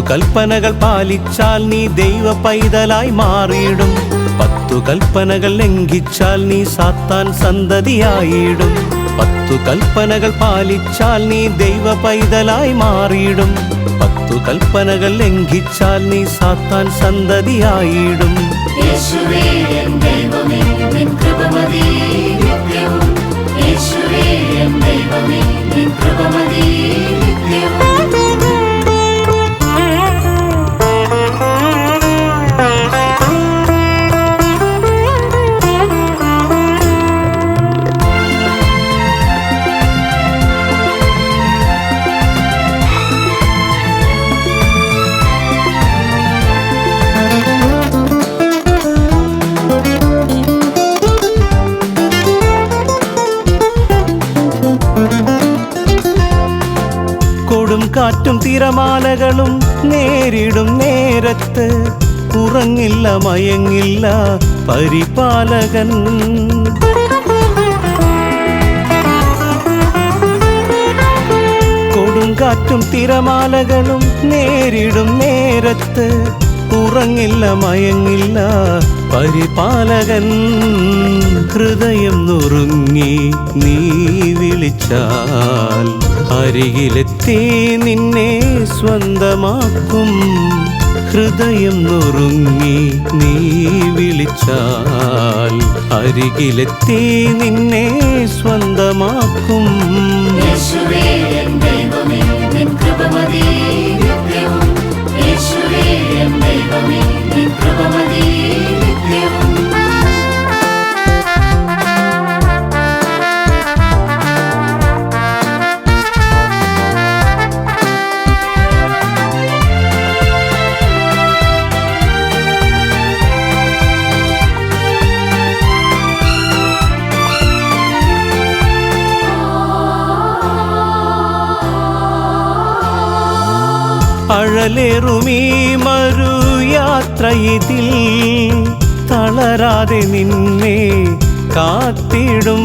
കൽപ്പനകൾ പാലിച്ചാൽ നീ ദൈവ പൈതലായി മാറിയിടും. 10 കൽപ്പനകൾ ലംഘിച്ചാൽ നീ സാത്താൻ സന്തതിയായിടും. 10 കൽപ്പനകൾ പാലിച്ചാൽ നീ ദൈവ പൈതലായി മാറിയിടും. 10 കൽപ്പനകൾ ലംഘിച്ചാൽ നീ സാത്താൻ സന്തതിയായിടും. യേശുവേ എൻ ദൈവമേ നിൻ കൃപ മതി നിത്യവും. യേശുവേ എൻ ദൈവമേ നിൻ കൃപ മതി നിത്യവും. കാറ്റും തിരമാലകളും നേരിടും നേരത്ത് ഉറങ്ങില്ല മയങ്ങില്ല പരിപാലകൻ. കൊടുങ്കാറ്റും തിരമാലകളും നേരിടും നേരത്ത് ഉറങ്ങില്ല മയങ്ങില്ല പരിപാലകൻ. ഹൃദയം നുറുങ്ങി നീ വിളിച്ചാൽ അരികിലെത്തി നിന്നെ സ്വന്തമാക്കും. ഹൃദയം നുറുങ്ങി നീ വിളിച്ചാൽ അരികിലെത്തി നിന്നെ സ്വന്തമാക്കും. യേശുവേ എൻ ദൈവമേ നിൻ കൃപ മതി നിത്യവും. യേശുവേ എൻ ദൈവമേ നിൻ കൃപ മതി നിത്യവും. അഴലേറുമീ മരുയാത്രയിതിൽ തളരാതെ നിന്നെ കാത്തിടും.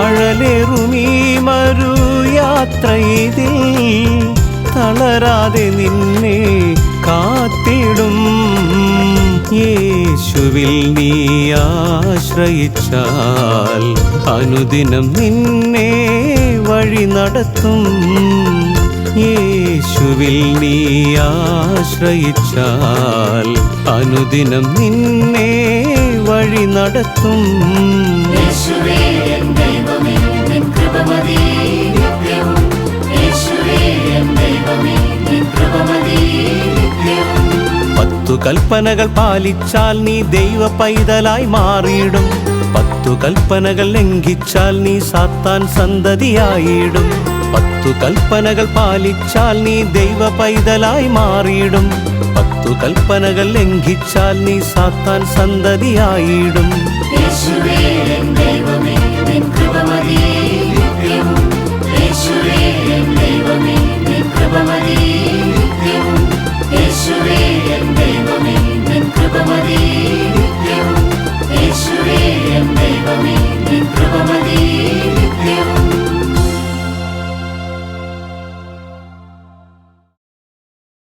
അഴലേറുമീ മരുയാത്രയിതിൽ തളരാതെ നിന്നെ കാത്തിടും. യേശുവിൽ നീ ആശ്രയിച്ചാൽ അനുദിനം നിന്നെ വഴി നടത്തും. യേശുവിൽ നീ ആശ്രയിച്ചാൽ അനുദിനം നിന്നെ വഴി നടത്തും. യേശുവേ എൻ ദൈവമേ നിൻ കൃപ മതി നിത്യവും. യേശുവേ എൻ ദൈവമേ നിൻ കൃപ മതി നിത്യവും. 10 കൽപ്പനകൾ പാലിച്ചാൽ നീ ദൈവ പൈതലായി മാറിയിടും. 10 കൽപ്പനകൾ ലംഘിച്ചാൽ നീ സാത്താൻ സന്തതിയായിടും. 10 കൽപ്പനകൾ പാലിച്ചാൽ നീ ദൈവ പൈതലായി മാറിയിടും. 10 കൽപ്പനകൾ ലംഘിച്ചാൽ നീ സാത്താൻ സന്തതിയായിടും. യേശുവേ എൻ ദൈവമേ